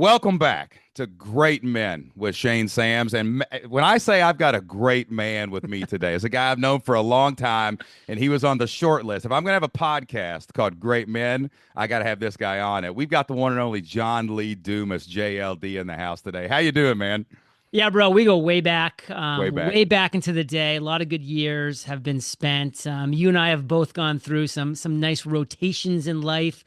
Welcome back to Great Men with Shane Sams. And when I say I've got a great man with me today, it's a guy I've known for a long time, and he was on the short list. If I'm going to have a podcast called Great Men, I got to have this guy on it. We've got the one and only John Lee Dumas, JLD, in the house today. How you doing, man? Yeah, bro, we go Way back. way back into the day. A lot of good years have been spent. You and I have both gone through some nice rotations in life.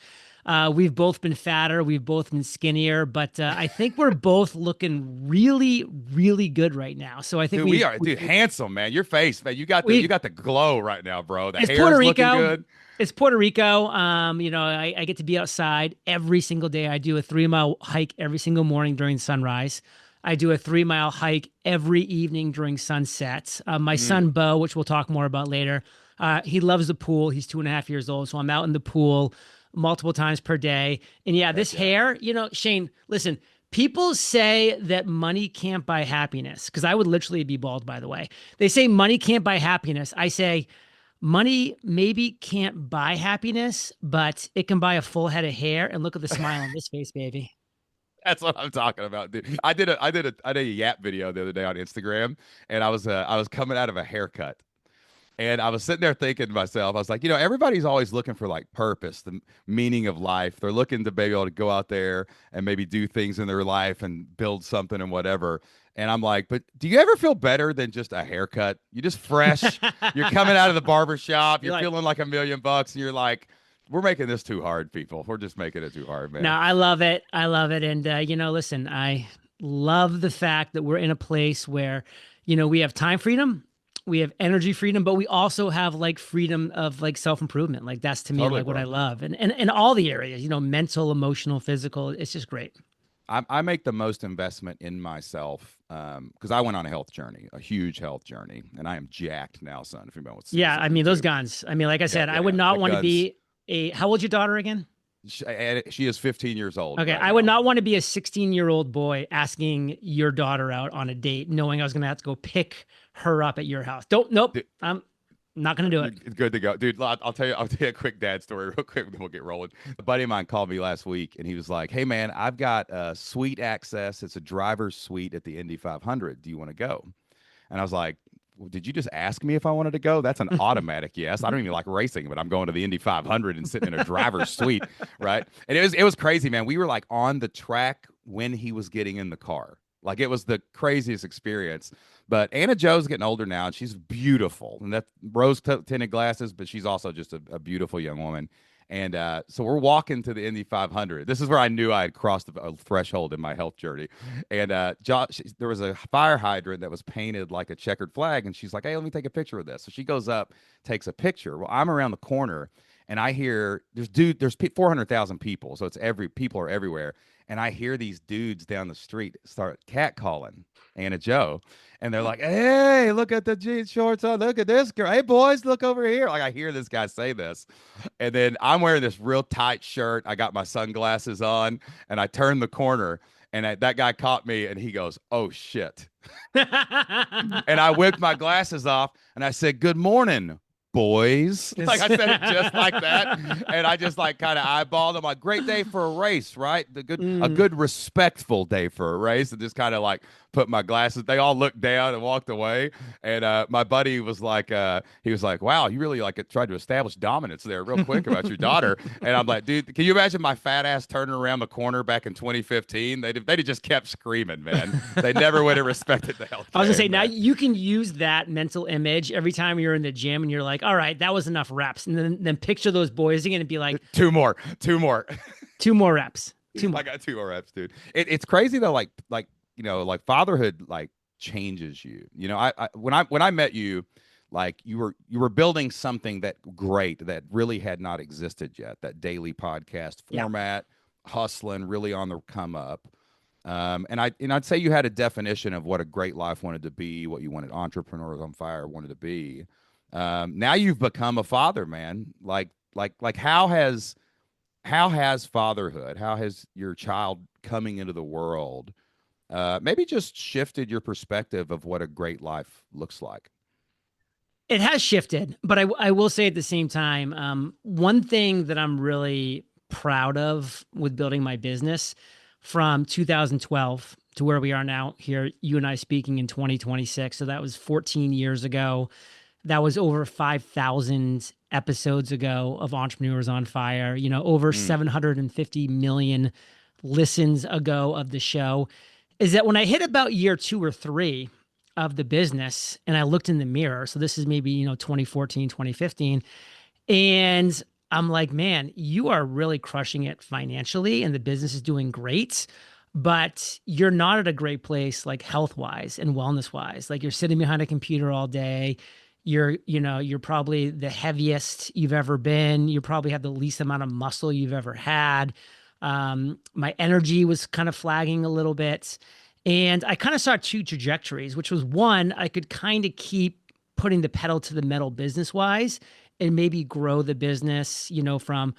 We've both been fatter, we've both been skinnier, but I think we're both looking really, really good right now. So I think Dude, we are, dude, handsome, man. Your face, man. You we got the glow right now, bro. The it's Puerto hair's looking Rico. good. It's Puerto Rico. I get to be outside every single day. I do a 3 mile hike every single morning during sunrise. I do a 3 mile hike every evening during sunset. My Mm, son, Bo, which we'll talk more about later, he loves the pool. He's 2.5 years old. So I'm out in the pool multiple times per day. And yeah, heck this yeah. hair, Shane, listen, people say that money can't buy happiness because I would literally be bald, by the way. They say money can't buy happiness. I say, money maybe can't buy happiness, but it can buy a full head of hair. And look at the smile on this face, baby. That's what I'm talking about, dude. I did a Yap video the other day on Instagram, and I was coming out of a haircut. And I was sitting there thinking to myself, I was like, everybody's always looking for like purpose, the meaning of life. They're looking to be able to go out there and maybe do things in their life and build something and whatever. And I'm like, but do you ever feel better than just a haircut? You just fresh. You're coming out of the barber shop. You're You're like, feeling like $1 million. And you're like, we're making this too hard, people. We're just making it too hard, no, man. I love it. I love it. And, listen, I love the fact that we're in a place where, we have time freedom, we have energy freedom, but we also have like freedom of like self improvement. Like that's to me Totally, like what I bro. love, and all the areas, mental, emotional, physical. It's just great. I make the most investment in myself because I went on a health journey, a huge health journey, and I am jacked now, son. If anybody wants to see this Yeah, on I mean those YouTube, guns. I mean, like I yeah, said, I yeah, would yeah, the not want to guns. be a. How old's your daughter again? She is 15 years old Okay, right I would now. not want to be a 16-year-old boy asking your daughter out on a date, knowing I was going to have to go pick her up at your house. Don't, nope, Dude, I'm not going to do you're it. good to go, dude. I'll tell you a quick dad story real quick, then we'll get rolling. A buddy of mine called me last week, and he was like, "Hey, man, I've got a suite access. It's a driver's suite at the Indy 500. Do you want to go?" And I was like, well, did you just ask me if I wanted to go? That's an automatic yes. I don't even like racing, but I'm going to the Indy 500 and sitting in a driver's suite, right? And it was crazy, man. We were like on the track when he was getting in the car. Like it was the craziest experience. But Anna Joe's getting older now, and she's beautiful, and that rose tinted glasses, but she's also just a beautiful young woman. And so we're walking to the Indy 500. This is where I knew I had crossed a threshold in my health journey. And there was a fire hydrant that was painted like a checkered flag. And she's like, "Hey, let me take a picture of this." So she goes up, takes a picture. Well, I'm around the corner and I hear there's 400,000 people. So people are everywhere. And I hear these dudes down the street start catcalling Anna Joe. And they're like, "Hey, look at the jeans shorts on. Look at this girl. Hey, boys, look over here." Like I hear this guy say this. And then I'm wearing this real tight shirt. I got my sunglasses on and I turn the corner and that guy caught me and he goes, "Oh shit." And I whipped my glasses off and I said, "Good morning, boys." Like I said it just like that. And I just like kind of eyeballed them like, "Great day for a race, right? A Mm. good respectful day for a race." And just kind of like put my glasses. They all looked down and walked away. And my buddy was like, he was like, "Wow, you really like tried to establish dominance there real quick about your daughter." And I'm like, "Dude, can you imagine my fat ass turning around the corner back in 2015? They'd have just kept screaming, man. They never would have respected the health I was gonna say game, now man." you can use that mental image every time you're in the gym and you're like, all right, that was enough reps, and then picture those boys again and be like, Two more. two more reps, two I more. got two more reps, dude. It's crazy though, like fatherhood like changes you. When I met you, like you were building something that great that really had not existed yet. That daily podcast Yeah. format, hustling, really on the come up. And I'd say you had a definition of what a great life wanted to be, what you wanted entrepreneurs on fire wanted to be. Now you've become a father, man. Like how has fatherhood, how has your child coming into the world, maybe just shifted your perspective of what a great life looks like? It has shifted, but I will say at the same time, one thing that I'm really proud of with building my business, from 2012 to where we are now here, you and I speaking in 2026. So that was 14 years ago. That was over 5,000 episodes ago of Entrepreneurs on Fire, over Mm, 750 million listens ago of the show. Is that when I hit about year 2 or 3 of the business and I looked in the mirror, so this is maybe, 2014, 2015, and I'm like, man, you are really crushing it financially and the business is doing great, but you're not at a great place like health wise and wellness wise. Like you're sitting behind a computer all day. You're probably the heaviest you've ever been. You probably have the least amount of muscle you've ever had. My energy was kind of flagging a little bit. And I kind of saw two trajectories, which was one, I could kind of keep putting the pedal to the metal business wise and maybe grow the business, from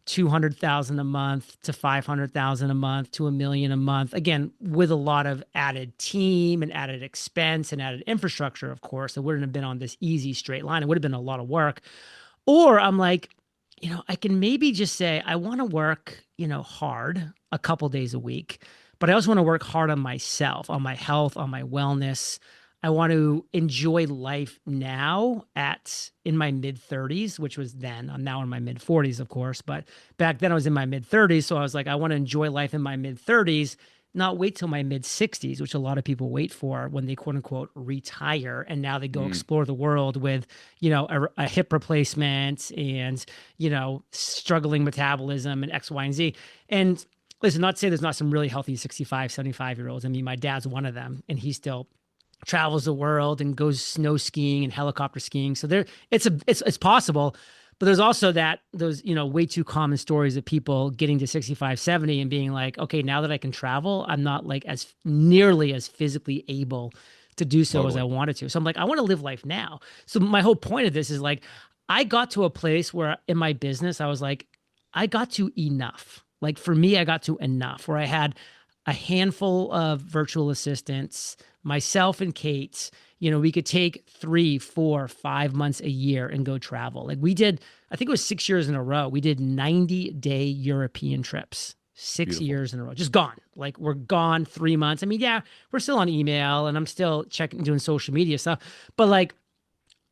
200,000 a month to 500,000 a month to 1 million a month. Again, with a lot of added team and added expense and added infrastructure, of course. It wouldn't have been on this easy straight line. It would have been a lot of work. Or I'm like, I can maybe just say, I want to work, hard a couple days a week, but I also want to work hard on myself, on my health, on my wellness. I want to enjoy life now in my mid 30s, which was then. I'm now in my mid 40s, of course, but back then I was in my mid 30s. So I was like, I want to enjoy life in my mid 30s, not wait till my mid 60s, which a lot of people wait for when they quote unquote retire. And now they go mm, explore the world with, a hip replacement and, struggling metabolism and X, Y, and Z. And listen, not to say there's not some really healthy 65, 75-year-olds. I mean, my dad's one of them and he still travels the world and goes snow skiing and helicopter skiing. So it's possible. But there's also those, way too common stories of people getting to 65, 70 and being like, okay, now that I can travel, I'm not like as nearly as physically able to do so as I totally. wanted to. So I'm like, I want to live life now. So my whole point of this is like, I got to a place where in my business, I was like, I got to enough. Like for me, I got to enough where I had a handful of virtual assistants, myself and Kate. We could take 3, 4, 5 months a year and go travel. Like we did, I think it was 6 years in a row. We did 90-day European trips, six Beautiful. years in a row, just gone. Like we're gone 3 months. I mean, yeah, we're still on email and I'm still checking, doing social media stuff, but like,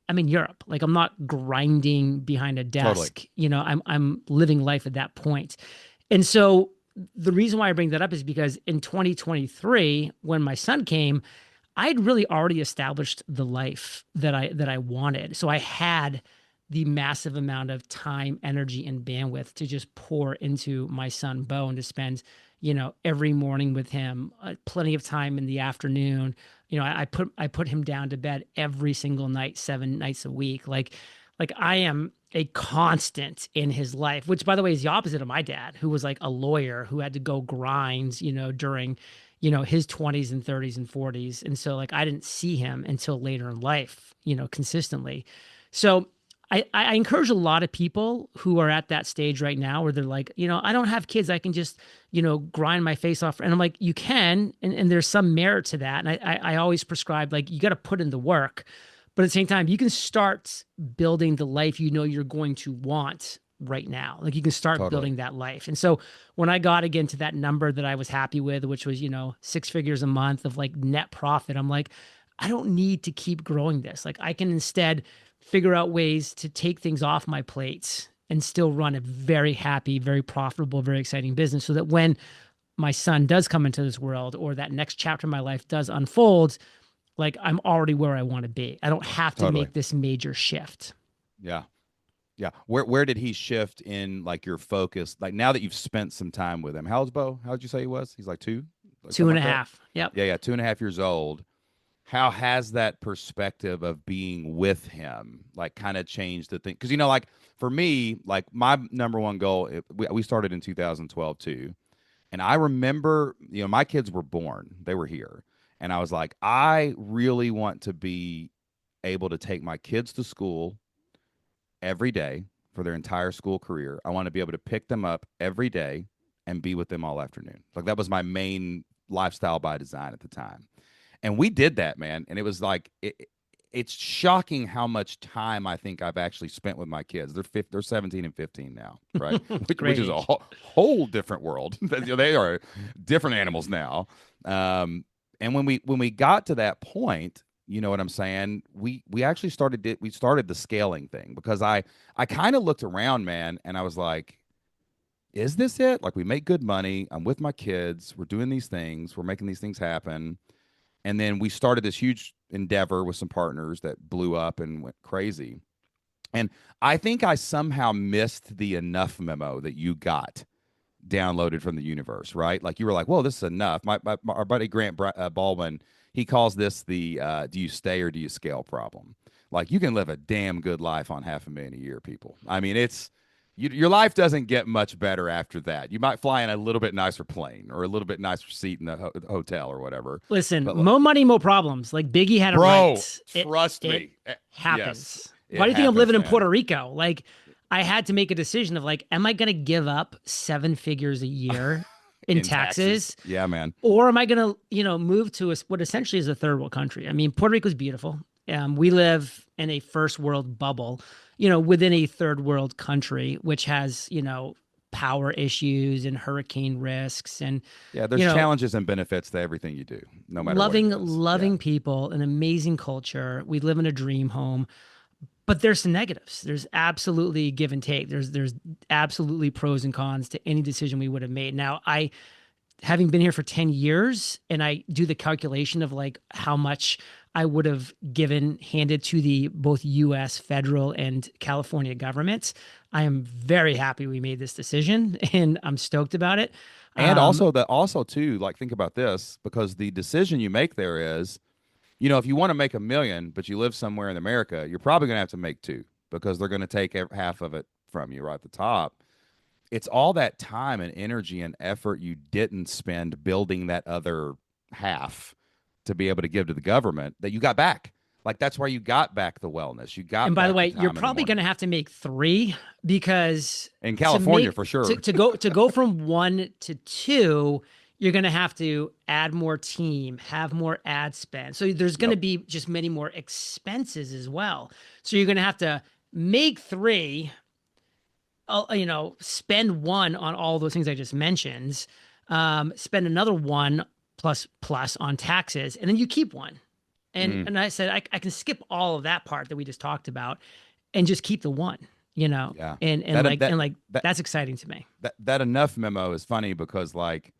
I'm in Europe. Like I'm not grinding behind a Totally. desk. I'm living life at that point. And so the reason why I bring that up is because in 2023, when my son came, I had really already established the life that I wanted. So I had the massive amount of time, energy, and bandwidth to just pour into my son Bo and to spend, every morning with him, plenty of time in the afternoon. I put him down to bed every single night, 7 nights a week. Like I am a constant in his life, which by the way is the opposite of my dad, who was like a lawyer who had to go grind, during, his 20s and 30s and 40s. And so like I didn't see him until later in life, consistently. So I encourage a lot of people who are at that stage right now where they're like, I don't have kids. I can just, grind my face off. And I'm like, you can, and there's some merit to that. And I always prescribe like, you got to put in the work. But at the same time, you can start building the life you're going to want right now. Like you can start Totally. building that life. And so when I got again to that number that I was happy with, which was, 6 figures a month of like net profit, I'm like, I don't need to keep growing this. Like I can instead figure out ways to take things off my plates and still run a very happy, very profitable, very exciting business so that when my son does come into this world or that next chapter of my life does unfold, like I'm already where I want to be. I don't have to Totally. make this major shift. Yeah. Yeah. Where did he shift in like your focus? Like now that you've spent some time with him, how old's Bo? How did you say he was? He's like two, like Two something and a like that. half. Yep. Yeah, yeah, 2.5 years old. How has that perspective of being with him like kind of changed the thing? Because like for me, like my number one goal, we started in 2012 too, and I remember, my kids were born, they were here, and I was like, I really want to be able to take my kids to school every day for their entire school career. I want to be able to pick them up every day and be with them all afternoon. Like that was my main lifestyle by design at the time. And we did that, man. And it was like it's shocking how much time I think I've actually spent with my kids. They're 17 and 15 now, right? Which Great is a age. whole different world. They are different animals now. And when we got to that point, you know what I'm saying? We actually started the scaling thing, because I kind of looked around, man, and I was like, is this it? Like, we make good money. I'm with my kids. We're doing these things. We're making these things happen. And then we started this huge endeavor with some partners that blew up and went crazy. And I think I somehow missed the enough memo that you got downloaded from the universe, right? Like, you were like, "Whoa, this is enough." Our buddy Grant Baldwin, he calls this the "do you stay or do you scale" problem. Like, you can live a damn good life on $500,000 a year, people. I mean, your life doesn't get much better after that. You might fly in a little bit nicer plane or a little bit nicer seat in the hotel or whatever. Listen, But mo money, mo problems. Like Biggie had it bro, right. trust It me. Yes, happens. Why it do you think I'm happens, living in man. Puerto Rico? Like, I had to make a decision of like, am I going to give up 7 figures a year in In taxes. taxes, Yeah, man. or am I going to, move to what essentially is a third world country? I mean, Puerto Rico is beautiful. We live in a first world bubble, within a third world country, which has, power issues and hurricane risks and, Yeah, you there's know, challenges and benefits to everything you do, no matter what it loving, is. Yeah. loving people, an amazing culture. We live in a dream home, but there's some negatives. There's absolutely give and take. There's absolutely pros and cons to any decision we would have made. Now, having been here for 10 years and I do the calculation of like how much I would have handed to the both US federal and California governments, I am very happy we made this decision and I'm stoked about it. And Um, also too, like, think about this, because the decision you make there is, if you want to make 1 million, but you live somewhere in America, you're probably going to have to make two, because they're going to take half of it from you right at the top. It's all that time and energy and effort you didn't spend building that other half to be able to give to the government that you got back. Like, that's why you got back the wellness. You and got by the back the way, you're time in the probably going morning. to have to make three because In to California, make for sure. to go from one to two, you're going to have to add more team, have more ad spend. So there's going Yep. to be just many more expenses as well. So you're going to have to make three, spend one on all those things I just mentioned, spend another one plus on taxes, and then you keep one. And Mm, and I said I can skip all of that part that we just talked about, and just keep the one. You know, yeah. and That like that and like that that's exciting to me. that enough memo is funny, because, like,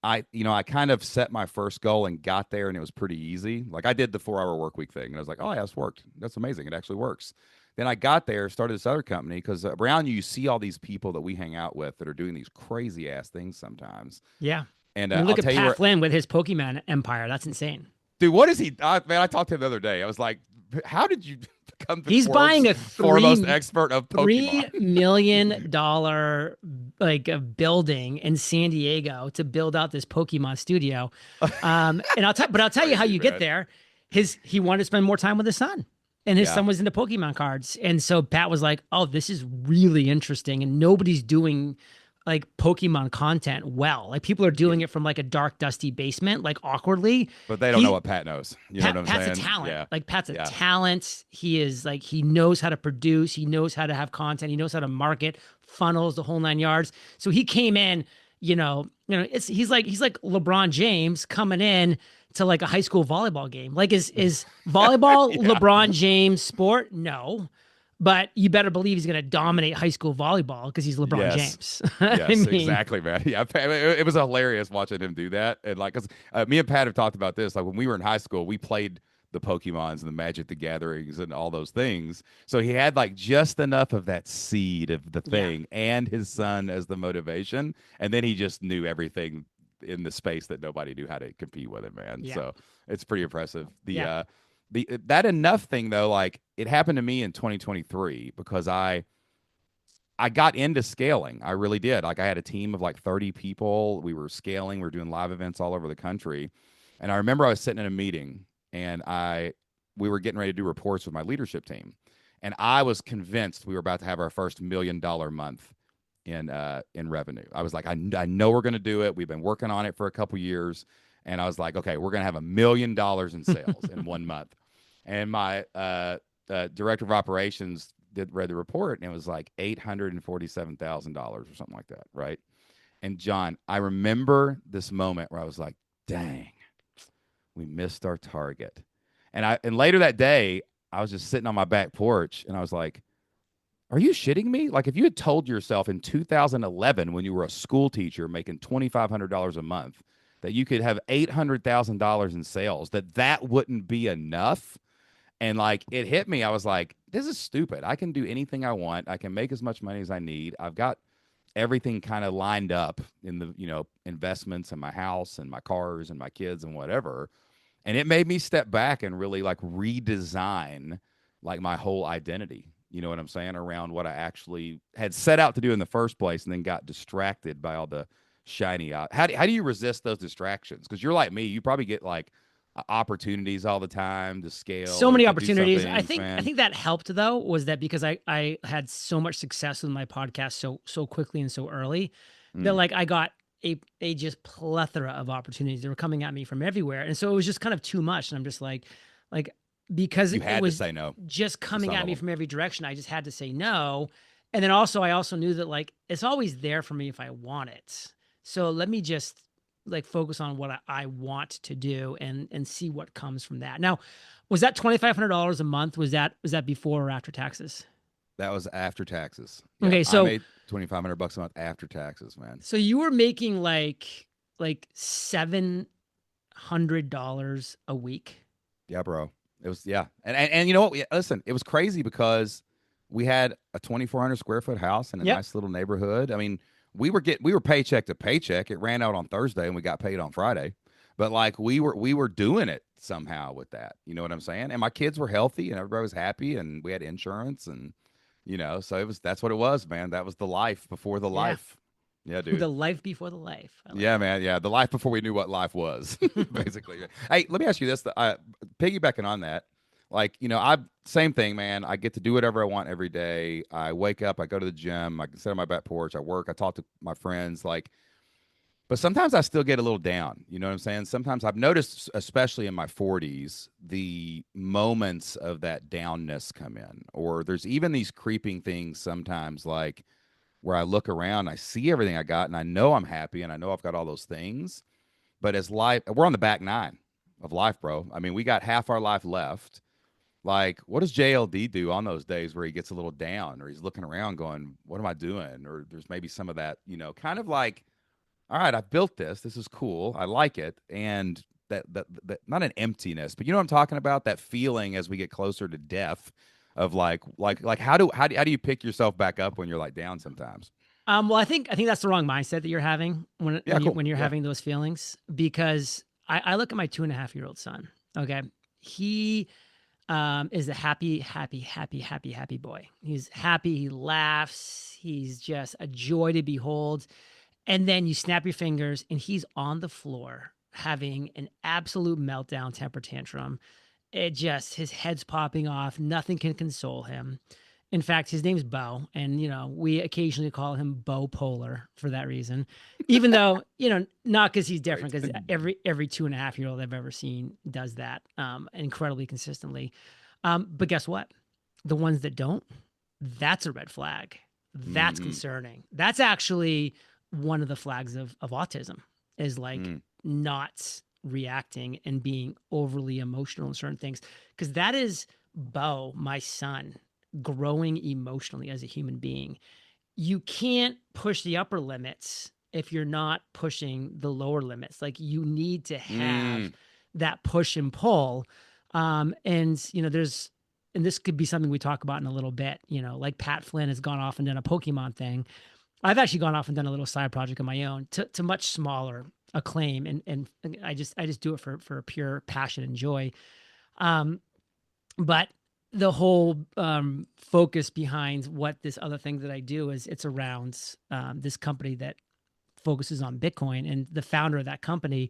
I kind of set my first goal and got there, and it was pretty easy. Like, I did the 4-hour work week thing, and I was like, "Oh, yeah, this worked. That's amazing. It actually works." Then I got there, started this other company, because around you see all these people that we hang out with that are doing these crazy ass things sometimes. Yeah. And I mean, I'll look at tell you Pat where, Flynn with his Pokemon empire. That's insane. dude. What is he? Man, I talked to him the other day. I was like, "How did you become the He's world's buying a foremost expert of three Pokemon?" million dollar like a building in San Diego to build out this Pokemon studio. And I'll tell you how Crazy, you get man. there. He wanted to spend more time with his son. And his Yeah. son was into Pokemon cards. And so Pat was like, "Oh, this is really interesting. And nobody's doing like Pokemon content well. Like people are Yeah. doing it from like a dark, dusty basement, like awkwardly. But they don't know He what Pat knows. You know what I'm Pat's a saying? talent. Yeah. Like Pat's a Yeah. talent. He is like he knows how to produce. He knows how to have content. He knows how to market, funnels, the whole 9 yards. So he came in. He's like LeBron James coming in to like a high school volleyball game. Like is volleyball Yeah. LeBron James sport? No. But you better believe he's going to dominate high school volleyball because he's LeBron Yes. James. I Yes, mean, exactly, man. Yeah, it was hilarious watching him do that. And like, 'cause, me and Pat have talked about this. Like, when we were in high school, we played the Pokemons and the Magic the Gatherings and all those things. So he had like just enough of that seed of the yeah, thing and his son as the motivation, and then he just knew everything in the space that nobody knew how to compete with him, man. yeah, So it's pretty impressive. yeah. The that enough thing though, like, it happened to me in 2023, because I got into scaling. I really did. Like, I had a team of like 30 people. We were scaling. We were doing live events all over the country. And I remember I was sitting in a meeting, and we were getting ready to do reports with my leadership team. And I was convinced we were about to have our first $1 million month in revenue. I was like, I know we're going to do it. We've been working on it for a couple years. And I was like, okay, we're going to have $1 million in sales in 1 month. And my director of operations read the report, and it was like $847,000 or something like that, right? And John, I remember this moment where I was like, "Dang, we missed our target." And later that day, I was just sitting on my back porch, and I was like, "Are you shitting me? Like, if you had told yourself in 2011, when you were a school teacher making $2,500 a month, that you could have $800,000 in sales, that wouldn't be enough." And like it hit me. I was like, this is stupid. I can do anything I want. I can make as much money as I need. I've got everything kind of lined up in the, investments in my house and my cars and my kids and whatever. And it made me step back and really like redesign like my whole identity. You know what I'm saying? Around what I actually had set out to do in the first place and then got distracted by all the shiny. How do you resist those distractions? Because you're like me. You probably get like opportunities all the time to scale So or many to do some opportunities. I things, think I man. think that helped though, was that because I had so much success with my podcast so quickly and so early that Mm. like I got a just plethora of opportunities. They were coming at me from everywhere. And so it was just kind of too much. And I'm just like because You it had to was say no just to coming some at of me them. from every direction, I just had to say no. And then also I also knew that like it's always there for me if I want it. So let me just like focus on what I want to do and see what comes from that. Now, was that $2,500 a month? Was that before or after taxes? That was after taxes. Yep, Okay, I so made $2,500 a month after taxes, man. so you were making like $700 a week. Yeah, bro. It was yeah, and you know what? Listen, it was crazy because we had a 2,400 square foot house in a Yep. nice little neighborhood. I mean, we were paycheck to paycheck. It ran out on Thursday and we got paid on Friday, but like we were doing it somehow with that. You know what I'm saying? And my kids were healthy and everybody was happy and we had insurance and so that's what it was, man. That was the life before the Yeah. life. Yeah, dude. The life before the life. I like Yeah, that. man. Yeah, the life before we knew what life was, basically. Hey, let me ask you this: piggybacking on that, like I same thing, man. I get to do whatever I want every day. I wake up, I go to the gym, I can sit on my back porch, I work, I talk to my friends, like. But sometimes I still get a little down. You know what I'm saying? Sometimes I've noticed, especially in my 40s, the moments of that downness come in, or there's even these creeping things sometimes, like where I look around, I see everything I got, and I know I'm happy, and I know I've got all those things. But as life, we're on the back nine of life, bro. I mean, we got half our life left. Like, what does JLD do on those days where he gets a little down, or he's looking around, going, "What am I doing?" Or there's maybe some of that, kind of like, "All right, I built this. This is cool. I like it," and that not an emptiness, but you know what I'm talking about? That feeling as we get closer to death of like how do you pick yourself back up when you're like down sometimes? Well, I think that's the wrong mindset that you're having when Yeah, when you cool. when you're Yeah. having those feelings, because I look at my 2.5-year-old son. Okay, he is a happy, happy, happy, happy, happy boy. He's happy. He laughs. He's just a joy to behold. And then you snap your fingers, and he's on the floor having an absolute meltdown, temper tantrum. It just his head's popping off. Nothing can console him. In fact, his name's Bo, and we occasionally call him Bo Polar for that reason. Even though not because he's different, Great. because every 2.5-year-old I've ever seen does that incredibly consistently. But guess what? The ones that don't, that's a red flag. That's Mm-hmm. concerning. That's actually one of the flags of autism, is like Mm. not reacting and being overly emotional in certain things. Because that is Bo, my son, growing emotionally as a human being. You can't push the upper limits if you're not pushing the lower limits. Like, you need to have Mm. that push and pull. And this could be something we talk about in a little bit. Like Pat Flynn has gone off and done a Pokemon thing. I've actually gone off and done a little side project of my own to much smaller acclaim, and I just do it for pure passion and joy. Um, but the whole focus behind what this other thing that I do is, it's around this company that focuses on Bitcoin, and the founder of that company,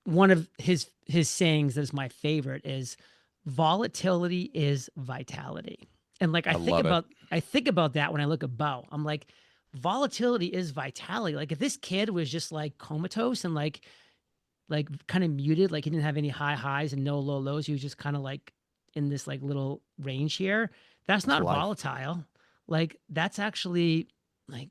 one of his sayings that is my favorite is, volatility is vitality. And like I love it. I think about that when I look at Bo. I'm like, volatility is vitality. Like, if this kid was just like comatose and like kind of muted, like he didn't have any high highs and no low lows, he was just kind of like in this like little range here, that's That's not life. volatile. Like that's actually like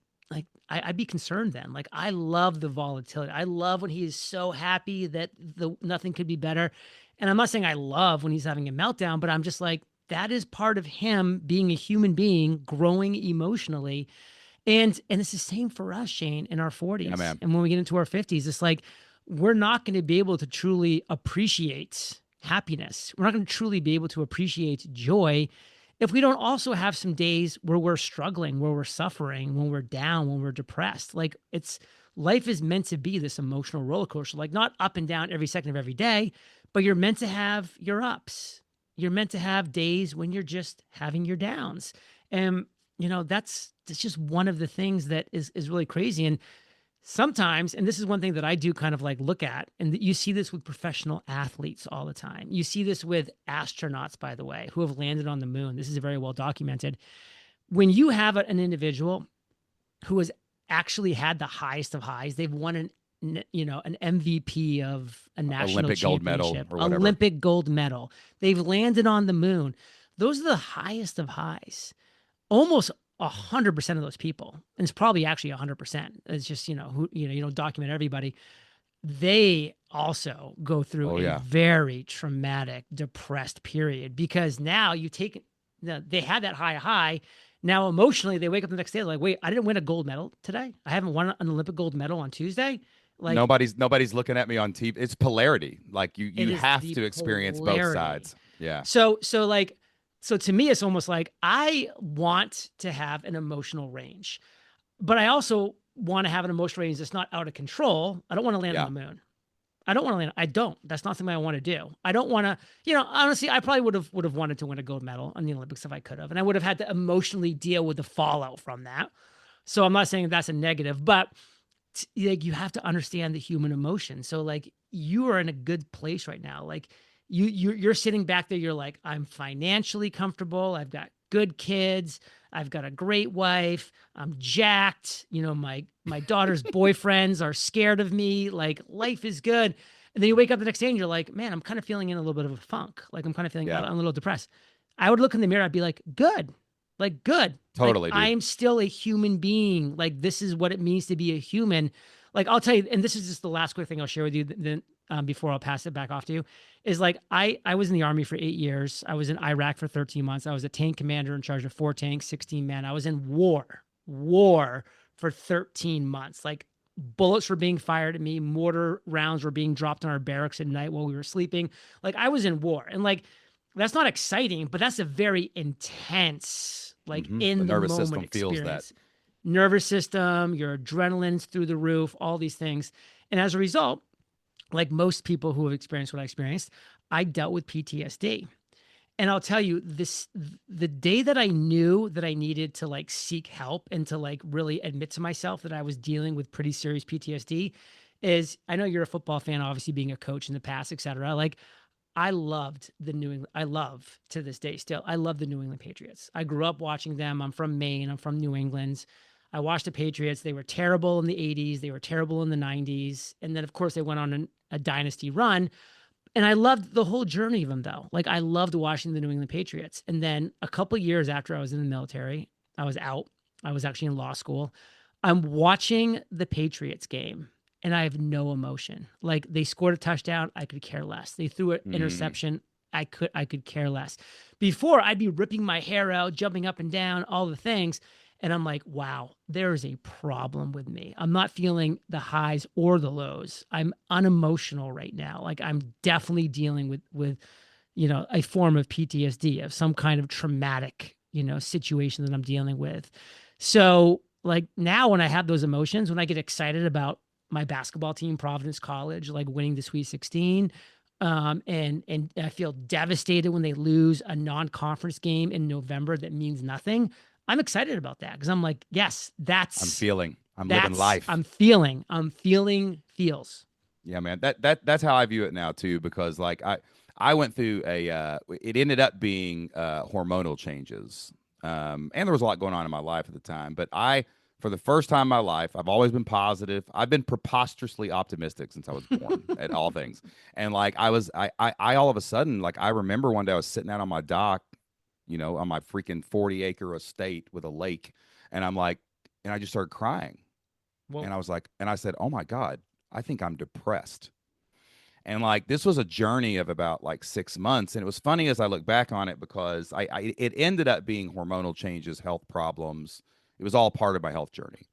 I'd be concerned then. Like I love the volatility. I love when he is so happy that the nothing could be better. And I'm not saying I love when he's having a meltdown, but I'm just like that is part of him being a human being, growing emotionally. And it's the same for us, Shane, in our Yeah, 40s. man. And when we get into our 50s, it's like we're not going to be able to truly appreciate happiness. We're not going to truly be able to appreciate joy if we don't also have some days where we're struggling, where we're suffering, when we're down, when we're depressed. Like it's life is meant to be this emotional roller coaster, like not up and down every second of every day, but you're meant to have your ups. You're meant to have days when you're just having your downs. And that's just one of the things that is really crazy. And sometimes, and this is one thing that I do kind of like look at, and you see this with professional athletes all the time. You see this with astronauts, by the way, who have landed on the moon. This is very well documented. When you have an individual who has actually had the highest of highs, they've won an MVP of a national Olympic gold medal championship, or whatever. Olympic gold medal. They've landed on the moon. Those are the highest of highs. Almost 100% of those people, and it's probably actually 100%. It's just, who, you don't document everybody. They also go through Oh a yeah. very traumatic, depressed period because now they had that high. Now emotionally, they wake up the next day like, wait, I didn't win a gold medal today. I haven't won an Olympic gold medal on Tuesday. Like Nobody's looking at me on TV. It's polarity. Like you it you is have the to experience both polarity. sides. Yeah. So to me, it's almost like I want to have an emotional range, but I also want to have an emotional range that's not out of control. I don't want to land on Yeah. the moon. I don't want to land. I don't. That's not something I want to do. I don't want to. Honestly, I probably would have wanted to win a gold medal on the Olympics if I could have, and I would have had to emotionally deal with the fallout from that. So I'm not saying that's a negative, but like you have to understand the human emotion. So like you are in a good place right now. Like you're sitting back there. You're like, I'm financially comfortable. I've got good kids. I've got a great wife. I'm jacked. My daughter's boyfriends are scared of me. Like life is good. And then you wake up the next day and you're like, man, I'm kind of feeling in a little bit of a funk. Like I'm kind of feeling, Yeah. I'm a little depressed. I would look in the mirror. I'd be like, good, like good. Like Totally, dude. I'm still a human being. Like this is what it means to be a human. Like I'll tell you, and this is just the last quick thing I'll share with you. Then before I'll pass it back off to you, is like I was in the army for 8 years. I was in Iraq for 13 months. I was a tank commander in charge of 4 tanks, 16 men. I was in war for 13 months. Like bullets were being fired at me, mortar rounds were being dropped on our barracks at night while we were sleeping. Like I was in war, and like that's not exciting, but that's a very intense, like The in the nervous moment system feels that. experience. Nervous system, your adrenaline's through the roof, all these things. And as a result, like most people who have experienced what I experienced, I dealt with PTSD. And I'll tell you this, the day that I knew that I needed to like seek help and to like really admit to myself that I was dealing with pretty serious PTSD is I know you're a football fan, obviously being a coach in the past, et cetera. Like I loved the New England. I love to this day still. I love the New England Patriots. I grew up watching them. I'm from Maine. I'm from New England. I watched the Patriots. They were terrible in the 80s. They were terrible in the 90s. And then, of course, they went on a dynasty run. And I loved the whole journey of them, though. Like, I loved watching the New England Patriots. And then a couple years after I was in the military, I was out. I was actually in law school. I'm watching the Patriots game and I have no emotion. Like they scored a touchdown, I could care less. They threw an Mm. interception, I could care less. Before I'd be ripping my hair out, jumping up and down, all the things. And I'm like, wow, there is a problem with me. I'm not feeling the highs or the lows. I'm unemotional right now. Like I'm definitely dealing with a form of PTSD, of some kind of traumatic, situation that I'm dealing with. So like now when I have those emotions, when I get excited about my basketball team, Providence College, like winning the Sweet 16, and I feel devastated when they lose a non-conference game in November that means nothing. I'm excited about that because I'm like, yes, I'm that's feeling. I'm living that's life. I'm feeling feels. Yeah, man. That's how I view it now too, because like I went through it ended up being hormonal changes. And there was a lot going on in my life at the time, but I for the first time in my life. I've always been positive. I've been preposterously optimistic since I was born at all things. And like I all of a sudden, like I remember one day I was sitting out on my dock, on my freaking 40-acre estate with a lake, and I'm like, and I just started crying, and Whoa. I was like, and I said, oh my God, I think I'm depressed. And like this was a journey of about like 6 months, and it was funny as I look back on it because it ended up being hormonal changes, health problems. It was all part of my health journey,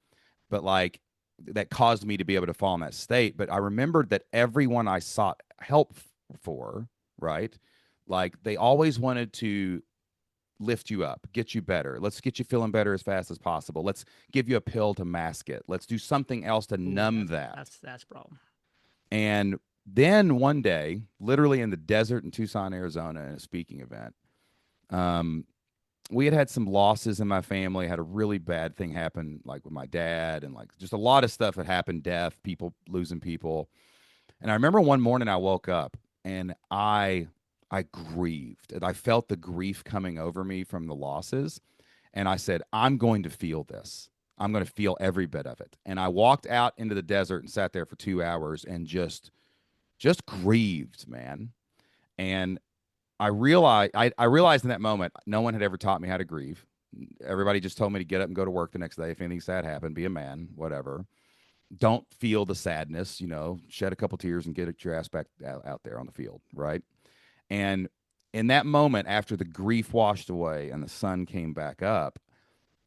but like that caused me to be able to fall in that state. But I remembered that everyone I sought help for, right, like they always wanted to lift you up, get you better. Let's get you feeling better as fast as possible. Let's give you a pill to mask it. Let's do something else to Ooh, numb that. that's a problem. And then one day, literally in the desert in Tucson, Arizona, in a speaking event, um, we had some losses in my family. Had a really bad thing happen, like with my dad, and like just a lot of stuff had happened. Death, people losing people. And I remember one morning I woke up and I grieved, and I felt the grief coming over me from the losses. And I said, I'm going to feel this. I'm going to feel every bit of it. And I walked out into the desert and sat there for 2 hours and just grieved, man. And I realized in that moment no one had ever taught me how to grieve. Everybody just told me to get up and go to work the next day. If anything sad happened, be a man, whatever. Don't feel the sadness, shed a couple tears and get your ass back out there on the field, right? And in that moment, after the grief washed away and the sun came back up,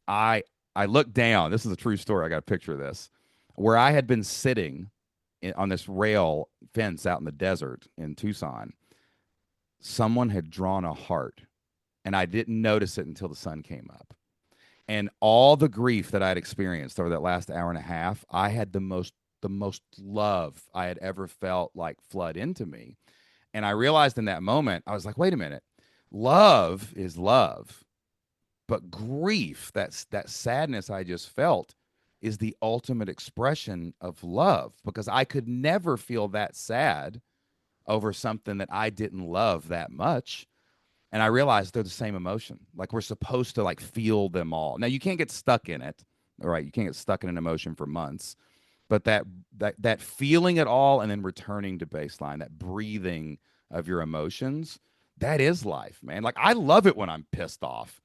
I I looked down. This is a true story. I got a picture of this, where I had been sitting on this rail fence out in the desert in Tucson. Someone had drawn a heart, and I didn't notice it until the sun came up. And all the grief that I'd experienced over that last hour and a half, I had the most love I had ever felt like flood into me. And I realized in that moment, I was like, wait a minute. Love is love, but grief, that sadness I just felt, is the ultimate expression of love, because I could never feel that sad over something that I didn't love that much. And I realized they're the same emotion. Like we're supposed to like feel them all. Now you can't get stuck in it, all right? You can't get stuck in an emotion for months, but that feeling it all and then returning to baseline, that breathing of your emotions, that is life, man. Like I love it when I'm pissed off,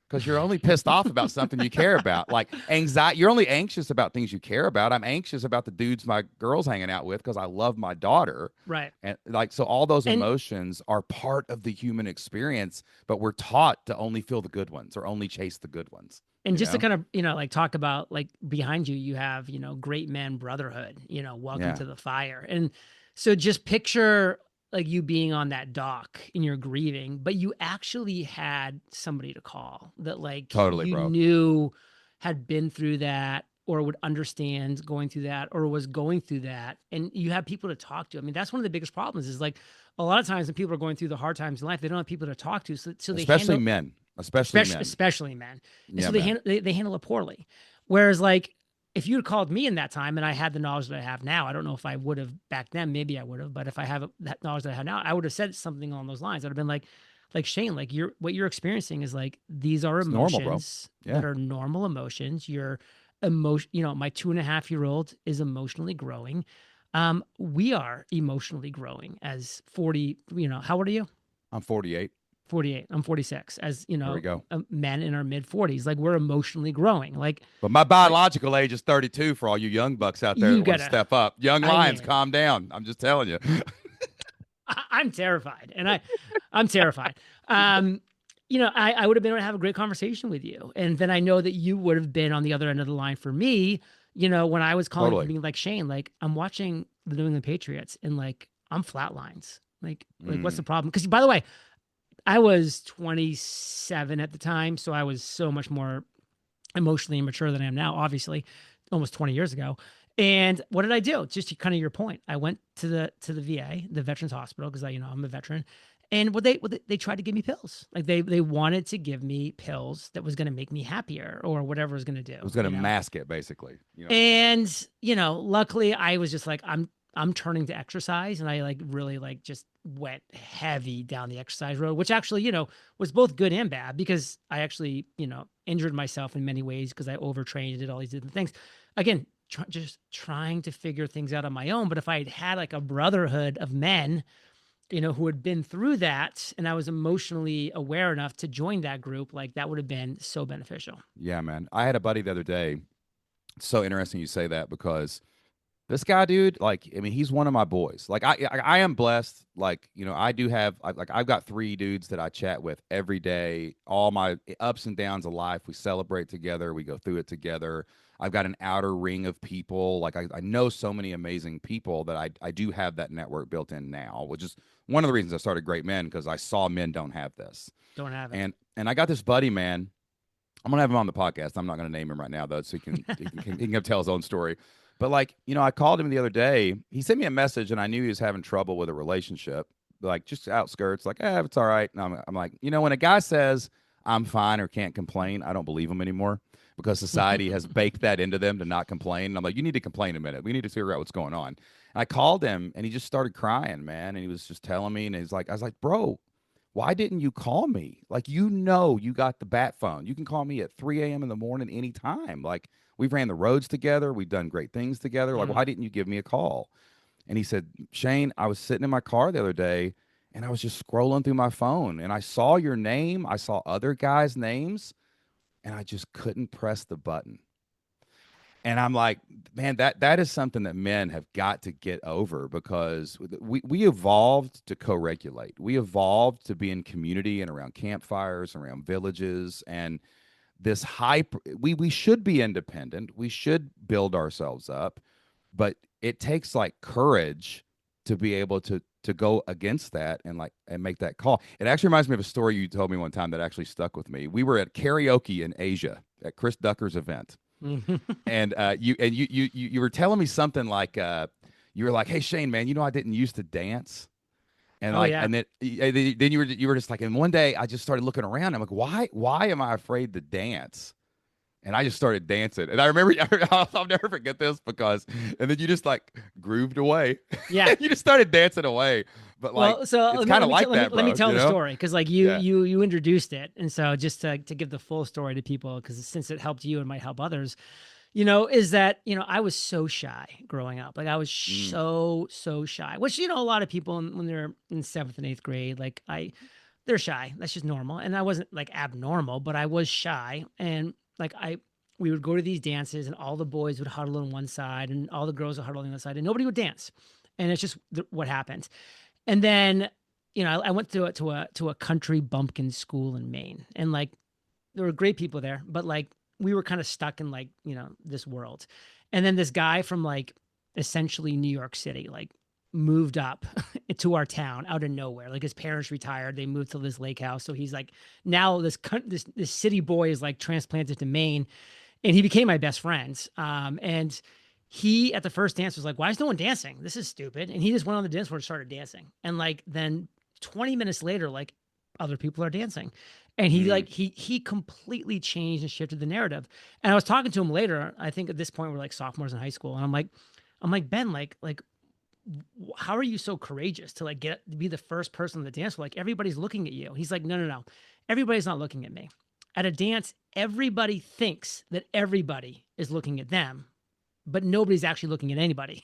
because you're only pissed off about something you care about. Like anxiety, you're only anxious about things you care about. I'm anxious about the dudes my girl's hanging out with because I love my daughter. Right. And like, so all those And emotions are part of the human experience, but we're taught to only feel the good ones or only chase the good ones, and you just to know? kind of, like talk about like behind you, you have, great men brotherhood, welcome Yeah, to the fire. And so just picture like you being on that dock and you're grieving, but you actually had somebody to call that like totally, you bro. knew had been through that or would understand going through that or was going through that. And you have people to talk to. I mean, that's one of the biggest problems is like a lot of times when people are going through the hard times in life, they don't have people to talk to. So they Especially handle, men, especially men. especially men. And Yeah, so men. they handle it poorly. Whereas like if you had called me in that time and I had the knowledge that I have now, I don't know if I would have back then, maybe I would have, but if I have that knowledge that I have now, I would have said something along those lines. I'd have been like Shane, like what you're experiencing is like, these are It's normal, bro. emotions Yeah. that are normal emotions. Your emotion, my 2.5-year-old is emotionally growing. We are emotionally growing as 40, how old are you? I'm 48. 48. I'm 46. As There we go. men in our mid 40s, like we're emotionally growing. But my Like biological age is 32 for all you young bucks out there you that want to gotta. step up. Young I lions, mean, calm down. I'm just telling you. I'm terrified, and I'm terrified. I would have been able to have a great conversation with you, and then I know that you would have been on the other end of the line for me. When I was calling from Totally. being like Shane, like I'm watching the New England Patriots, and like I'm flatlines. Like what's the Mm. problem? Because by the way, I was 27 at the time, so I was so much more emotionally immature than I am now, obviously, almost 20 years ago. And what did I do? Just to kind of your point, I went to the VA, the Veterans Hospital, because I'm a veteran. And they tried to give me pills. Like they wanted to give me pills that was going to make me happier or whatever it was going to It do, was going to mask it, basically. You know what I mean? and luckily I was just like, I'm turning to exercise, and I like really like just went heavy down the exercise road, which actually, was both good and bad because I actually, injured myself in many ways because I overtrained and did all these different things. Again, just trying to figure things out on my own. But if I had had like a brotherhood of men, who had been through that, and I was emotionally aware enough to join that group, like that would have been so beneficial. Yeah, man. I had a buddy the other day. It's so interesting you say that because this guy, dude, like, I mean, he's one of my boys. Like, I am blessed. Like, I do have, like, I've got 3 dudes that I chat with every day. All my ups and downs of life, we celebrate together. We go through it together. I've got an outer ring of people. Like, I know so many amazing people that I do have that network built in now, which is one of the reasons I started Great Men, because I saw men don't have this. Don't have it. And I got this buddy, man. I'm gonna have him on the podcast. I'm not gonna name him right now though, so he can tell his own story. But like, I called him the other day. He sent me a message, and I knew he was having trouble with a relationship, like just outskirts, like, it's all right. And I'm like, when a guy says I'm fine or can't complain, I don't believe him anymore because society has baked that into them to not complain. And I'm like, you need to complain a minute. We need to figure out what's going on. And I called him, and he just started crying, man. And he was just telling me, and I was like, bro, why didn't you call me? Like, you got the bat phone. You can call me at 3 a.m. in the morning anytime. Like, we've ran the roads together. We've done great things together. Like, why didn't you give me a call? And he said, Shane, I was sitting in my car the other day, and I was just scrolling through my phone, and I saw your name. I saw other guys' names, and I just couldn't press the button. And I'm like, man, that is something that men have got to get over, because we evolved to co-regulate. We evolved to be in community and around campfires, around villages, and this we should be independent. We should build ourselves up, but it takes like courage to be able to go against that and make that call. It actually reminds me of a story you told me one time that actually stuck with me. We were at karaoke in Asia at Chris Ducker's event. And you were telling me something like you were like, hey Shane, man, I didn't used to dance. And and then you were just like, and one day I just started looking around. I'm like, why am I afraid to dance? And I just started dancing. And I remember, I'll never forget this, and then you just like grooved away. Yeah. You just started dancing away. But it's kind of like that, bro. Let me tell the story, because like you introduced it. And so just to give the full story to people, because since it helped you and might help others, is that, I was so shy growing up. Like I was so shy, which, a lot of people when they're in 7th and 8th grade, like they're shy. That's just normal. And I wasn't like abnormal, but I was shy. And like we would go to these dances, and all the boys would huddle on one side and all the girls would huddle on the other side, and nobody would dance. And it's just what happened. And then, I went to a country bumpkin school in Maine, and like there were great people there, but like we were kind of stuck in like, this world. And then this guy from like essentially New York City, like moved up to our town out of nowhere. Like his parents retired, they moved to this lake house. So he's like, now this city boy is like transplanted to Maine, and he became my best friend. And he, at the first dance, was like, why is no one dancing? This is stupid. And he just went on the dance floor and started dancing. And like, then 20 minutes later, like other people are dancing. And he like, he completely changed and shifted the narrative. And I was talking to him later. I think at this point we're like sophomores in high school. And I'm like, Ben, like, how are you so courageous to like be the first person on the dance floor? Like everybody's looking at you. He's like, no. Everybody's not looking at me. At a dance, everybody thinks that everybody is looking at them, but nobody's actually looking at anybody,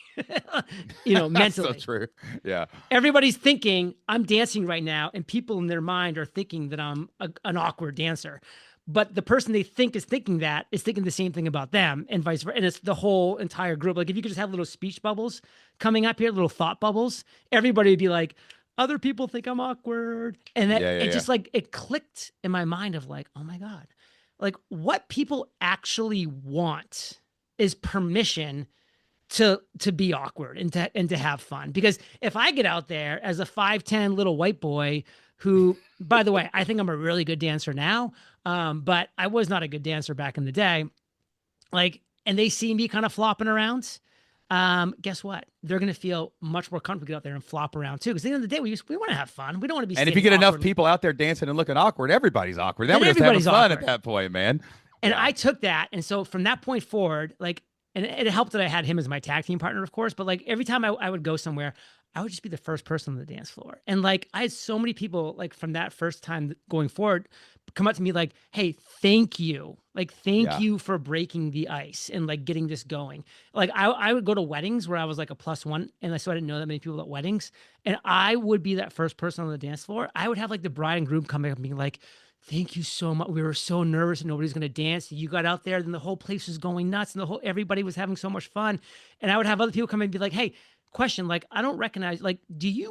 mentally. So true. Yeah. Everybody's thinking I'm dancing right now, and people in their mind are thinking that I'm an awkward dancer. But the person they think is thinking that is thinking the same thing about them, and vice versa. And it's the whole entire group. Like if you could just have little speech bubbles coming up here, little thought bubbles, everybody would be like, other people think I'm awkward. And that just like, it clicked in my mind of like, oh my God, like what people actually want is permission to be awkward and to have fun. Because if I get out there as a 5'10" little white boy who, by the way, I think I'm a really good dancer now, but I was not a good dancer back in the day, like, and they see me kind of flopping around, guess what? They're going to feel much more comfortable to get out there and flop around too. Because at the end of the day, we want to have fun. We don't want to be. And if you get enough people out there dancing and looking awkward, everybody's awkward. Then we're just having fun at that point, man. And I took that. And so from that point forward, like and it helped that I had him as my tag team partner, of course. But like every time I would go somewhere, I would just be the first person on the dance floor. And like I had so many people like from that first time going forward come up to me like, hey, thank you. Like, thank Yeah. you for breaking the ice and like getting this going. Like I would go to weddings where I was like a +1 and so I didn't know that many people at weddings. And I would be that first person on the dance floor. I would have like the bride and groom coming up and being like, thank you so much. We were so nervous and nobody's going to dance. You got out there, then the whole place was going nuts and everybody was having so much fun. And I would have other people come in and be like, hey, question, like, I don't recognize, like, is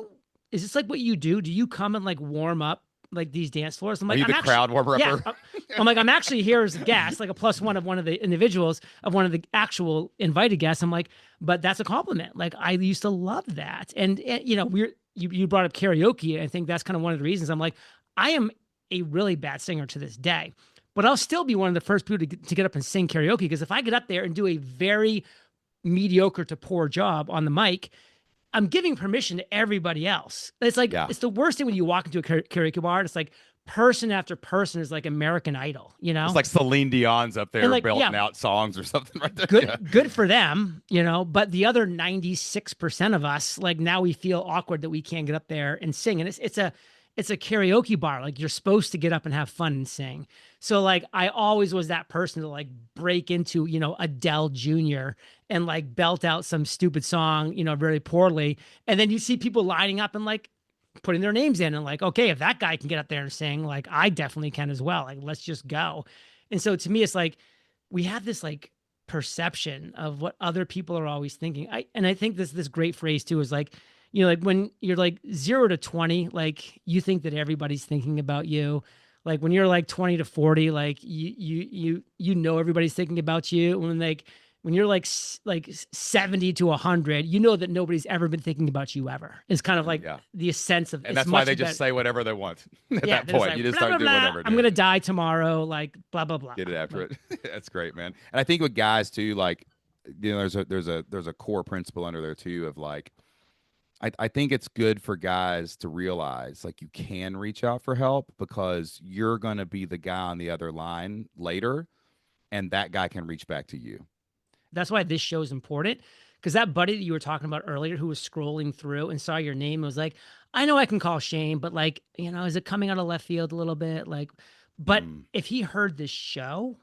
this like what you do? Do you come and like warm up like these dance floors? I'm Are like, you the crowd warmer yeah. upper? I'm like, I'm actually here as a guest, like a +1 of one of the individuals of one of the actual invited guests. I'm like, but that's a compliment. Like I used to love that. And you know, you brought up karaoke. I think that's kind of one of the reasons I'm like, I am a really bad singer to this day, but I'll still be one of the first people to get up and sing karaoke. Because if I get up there and do a very mediocre to poor job on the mic, I'm giving permission to everybody else. It's like, Yeah. it's the worst thing when you walk into a karaoke bar. It's like person after person is like American Idol, you know? It's like Celine Dion's up there And like, belting yeah, out songs or something right there. good, Yeah. good for them, you know? But the other 96% of us, like now we feel awkward that we can't get up there and sing. And it's a karaoke bar. Like you're supposed to get up and have fun and sing. So like I always was that person to like break into, you know, Adele Jr. and like belt out some stupid song, you know, very poorly. And then you see people lining up and like putting their names in and like, okay, if that guy can get up there and sing, like I definitely can as well. Like, let's just go. And so to me, it's like we have this like perception of what other people are always thinking. I think this great phrase too is like, you know, like when you're like 0 to 20, like you think that everybody's thinking about you. Like when you're like 20 to 40, like you know everybody's thinking about you. When you're like 70 to 100, you know that nobody's ever been thinking about you ever. It's kind of like Yeah. the sense of, And that's why they just say whatever they want at that they're just point. like, You just blah, start blah, doing blah, whatever. I'm gonna die tomorrow, like blah blah blah. Get it after Like, it. That's great, man. And I think with guys too, like, you know, there's a core principle under there too of like, I think it's good for guys to realize like you can reach out for help because you're gonna be the guy on the other line later, and that guy can reach back to you. that's why this show is important. Because that buddy that you were talking about earlier who was scrolling through and saw your name and was like, I know I can call Shane, but like, you know, is it coming out of left field a little bit? Like, but if he heard this show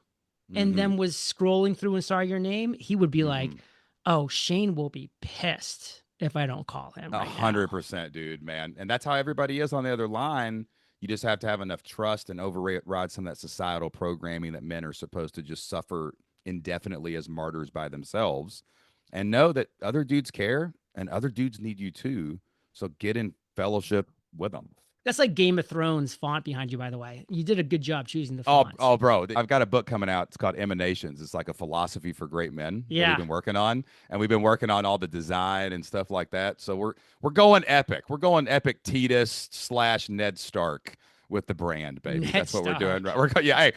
and Mm-hmm. then was scrolling through and saw your name, he would be like, Mm-hmm. oh, Shane will be pissed if I don't call him right now. 100%, dude, man. And that's how everybody is on the other line. You just have to have enough trust and override some of that societal programming that men are supposed to just suffer indefinitely as martyrs by themselves, and know that other dudes care and other dudes need you too. So get in fellowship with them. That's like Game of Thrones font behind you, by the way. You did a good job choosing the Oh, font. bro, I've got a book coming out. It's called Emanations. It's like a philosophy for great men that Yeah. we've been working on, and we've been working on all the design and stuff like that. So we're going epic. We're going epic Titus / Ned Stark with the brand, baby. Ned That's what we're doing. Stark. Right? Yeah.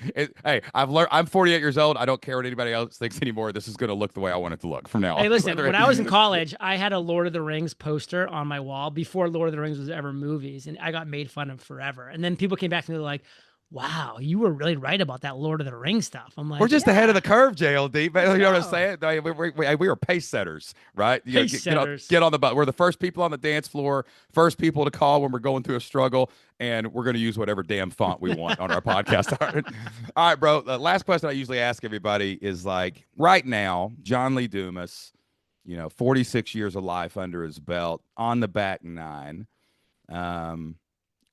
Hey, I've learned. I'm 48 years old. I don't care what anybody else thinks anymore. This is going to look the way I want it to look from now on. Hey, listen, Whether when I was in college, I had a Lord of the Rings poster on my wall before Lord of the Rings was ever movies, and I got made fun of forever. And then people came back to me like, wow, you were really right about that Lord of the Rings stuff. I'm like, we're just ahead of the curve, JLD. But you know what I'm go. saying? We were pace setters, right? You know, Pace setters. Get on the bus. We're the first people on the dance floor, first people to call when we're going through a struggle, and we're going to use whatever damn font we want on our podcast. All right, bro. The last question I usually ask everybody is like, right now, John Lee Dumas, you know, 46 years of life under his belt, on the back nine.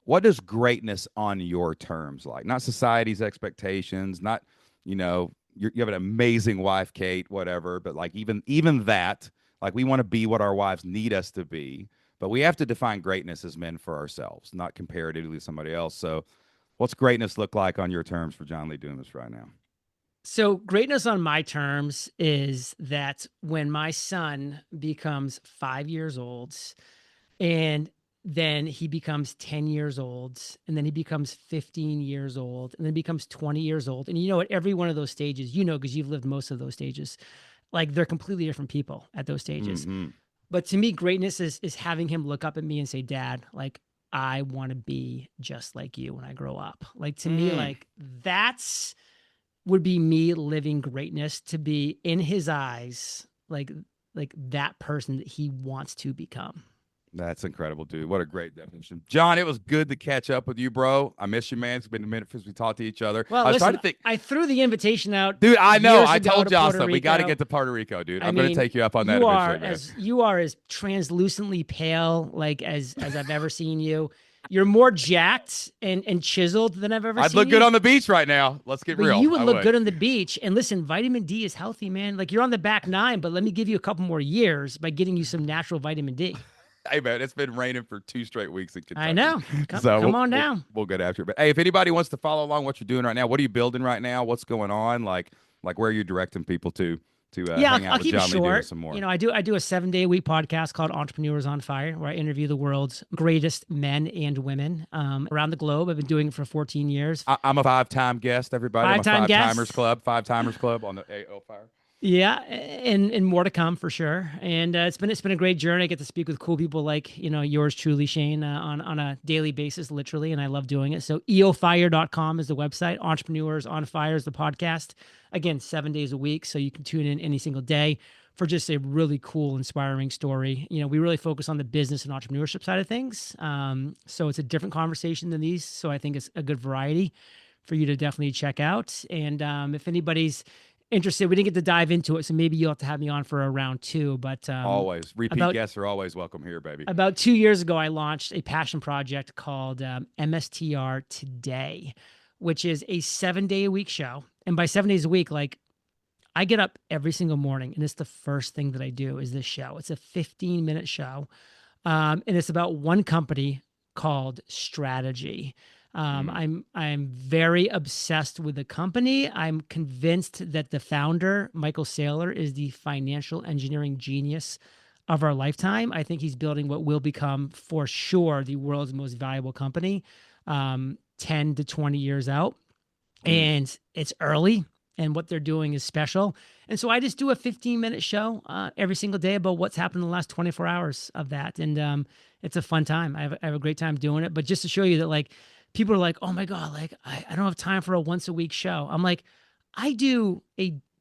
What does greatness on your terms like? Not society's expectations, not, you know, you have an amazing wife, Kate, whatever, but like even that, like we want to be what our wives need us to be, but we have to define greatness as men for ourselves, not comparatively to somebody else. So what's greatness look like on your terms for John Lee Dumas right now? So greatness on my terms is that when my son becomes 5 years old and then he becomes 10 years old and then he becomes 15 years old and then becomes 20 years old. And you know, at every one of those stages, you know, because you've lived most of those stages, like they're completely different people at those stages. Mm-hmm. But to me, greatness is having him look up at me and say, Dad, like, I want to be just like you when I grow up. Like to me, like that's would be me living greatness, to be in his eyes like that person that he wants to become. That's incredible, dude. What a great definition. John, it was good to catch up with you, bro. I miss you, man. It's been a minute since we talked to each other. Well, I was trying listen, to think. I threw the invitation out, Dude, I know. years I ago told to Puerto Jocelyn we got to Rico. get to Puerto Rico, dude. I I'm going to mean, take you up on that eventually, man. you are as translucently pale like as I've ever seen you. You're more jacked and chiseled than I've ever I'd seen look good you. on the beach right now. Let's get But real. you would I look good on the beach. And listen, vitamin D is healthy, man. Like, you're on the back nine, but let me give you a couple more years by getting you some natural vitamin D. Hey, man, it's been raining for 2 straight weeks in Kentucky. I know. So Come on down. We'll get after it. But hey, if anybody wants to follow along what you're doing right now, what are you building right now? What's going on? Like where are you directing people to Yeah, hang out I'll with keep John it Lee Dumas short. some more? You know, I do a 7-day-a-week podcast called Entrepreneurs on Fire, where I interview the world's greatest men and women around the globe. I've been doing it for 14 years. I'm a 5-time guest, everybody. I'm a 5-time guest. Five Timers Club on the AO Fire. Yeah, and more to come for sure. And it's been a great journey. I get to speak with cool people like, yours truly, Shane, on a daily basis, literally, and I love doing it. So eofire.com is the website. Entrepreneurs on Fire is the podcast. Again, 7 days a week, so you can tune in any single day for just a really cool, inspiring story. We really focus on the business and entrepreneurship side of things. So it's a different conversation than these. So I think it's a good variety for you to definitely check out. And if anybody's interested, we didn't get to dive into it, so maybe you'll have to have me on for a round 2. But always repeat guests are always welcome here, baby. About 2 years ago, I launched a passion project called MSTR Today, which is a 7-day-a-week show. And by 7 days a week, like, I get up every single morning, and it's the first thing that I do is this show. It's a 15-minute show, and it's about one company called Strategy. I'm very obsessed with the company. I'm convinced that the founder, Michael Saylor, is the financial engineering genius of our lifetime. I think he's building what will become, for sure, the world's most valuable company 10 to 20 years out. And it's early, and what they're doing is special. And so I just do a 15-minute show every single day about what's happened in the last 24 hours of that. And it's a fun time. I have a great time doing it. But just to show you that, like, people are like, oh my God, like, I don't have time for a once-a-week show. I'm like, I do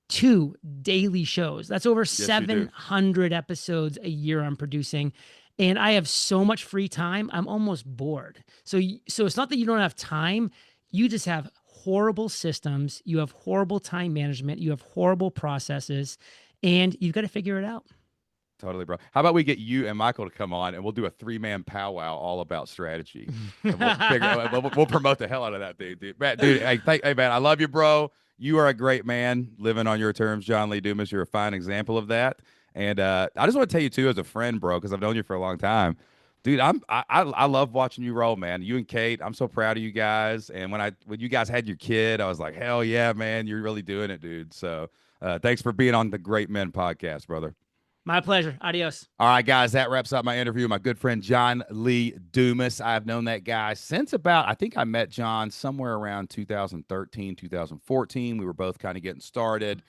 2 daily shows. That's over 700 episodes a year I'm producing. And I have so much free time, I'm almost bored. So it's not that you don't have time. You just have horrible systems. You have horrible time management. You have horrible processes. And you've got to figure it out. Totally, bro. How about we get you and Michael to come on, and we'll do a 3-man powwow all about strategy. And we'll promote the hell out of that, dude. Man, hey, man, I love you, bro. You are a great man, living on your terms, John Lee Dumas. You're a fine example of that. And I just want to tell you too, as a friend, bro, because I've known you for a long time, dude. I love watching you roll, man. You and Kate, I'm so proud of you guys. And when you guys had your kid, I was like, hell yeah, man, you're really doing it, dude. So thanks for being on the Great Men podcast, brother. My pleasure. Adios. All right, guys, that wraps up my interview with my good friend John Lee Dumas. I've known that guy since I think I met John somewhere around 2013, 2014. We were both kind of getting started.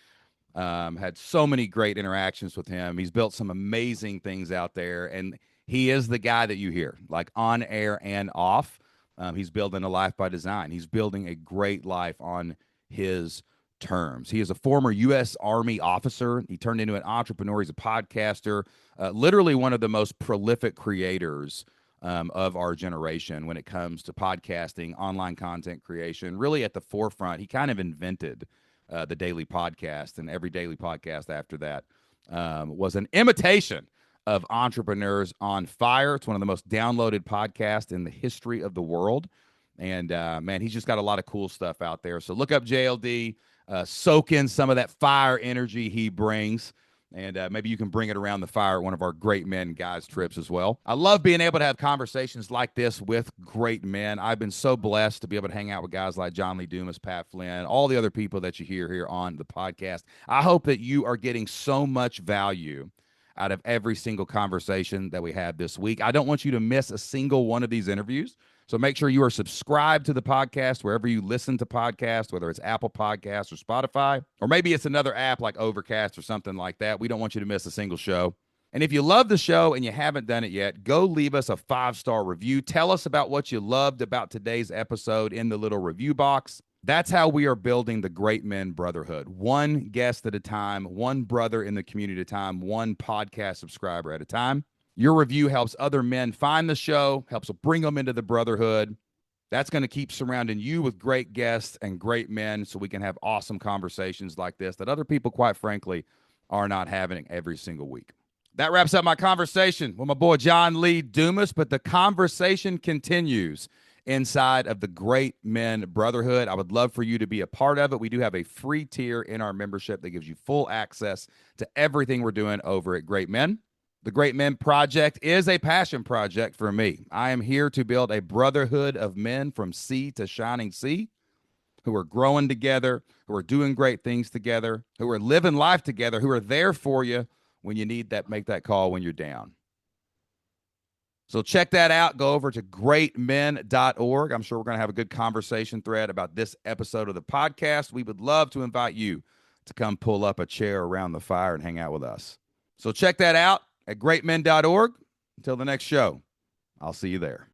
Had so many great interactions with him. He's built some amazing things out there, and he is the guy that you hear, like, on air and off. He's building a life by design. He's building a great life on his terms. He is a former U.S. Army officer. He turned into an entrepreneur. He's a podcaster, literally one of the most prolific creators of our generation when it comes to podcasting, online content creation, really at the forefront. He kind of invented the daily podcast, and every daily podcast after that was an imitation of Entrepreneurs on Fire. It's one of the most downloaded podcasts in the history of the world. And man, he's just got a lot of cool stuff out there. So look up JLD. Soak in some of that fire energy he brings, and maybe you can bring it around the fire at one of our Great Men Guys trips as well. I love being able to have conversations like this with great men. I've been so blessed to be able to hang out with guys like John Lee Dumas, Pat Flynn, all the other people that you hear here on the podcast. I hope that you are getting so much value out of every single conversation that we had this week. I don't want you to miss a single one of these interviews. So make sure you are subscribed to the podcast wherever you listen to podcasts, whether it's Apple Podcasts or Spotify, or maybe it's another app like Overcast or something like that. We don't want you to miss a single show. And if you love the show and you haven't done it yet, go leave us a 5-star review. Tell us about what you loved about today's episode in the little review box. That's how we are building the Great Men Brotherhood. One guest at a time, one brother in the community at a time, one podcast subscriber at a time. Your review helps other men find the show, helps bring them into the brotherhood. That's going to keep surrounding you with great guests and great men so we can have awesome conversations like this that other people, quite frankly, are not having every single week. That wraps up my conversation with my boy John Lee Dumas, but the conversation continues inside of the Great Men Brotherhood. I would love for you to be a part of it. We do have a free tier in our membership that gives you full access to everything we're doing over at Great Men. The Great Men Project is a passion project for me. I am here to build a brotherhood of men from sea to shining sea who are growing together, who are doing great things together, who are living life together, who are there for you when you need that, make that call when you're down. So check that out. Go over to greatmen.org. I'm sure we're going to have a good conversation thread about this episode of the podcast. We would love to invite you to come pull up a chair around the fire and hang out with us. So check that out at greatmen.org. Until the next show, I'll see you there.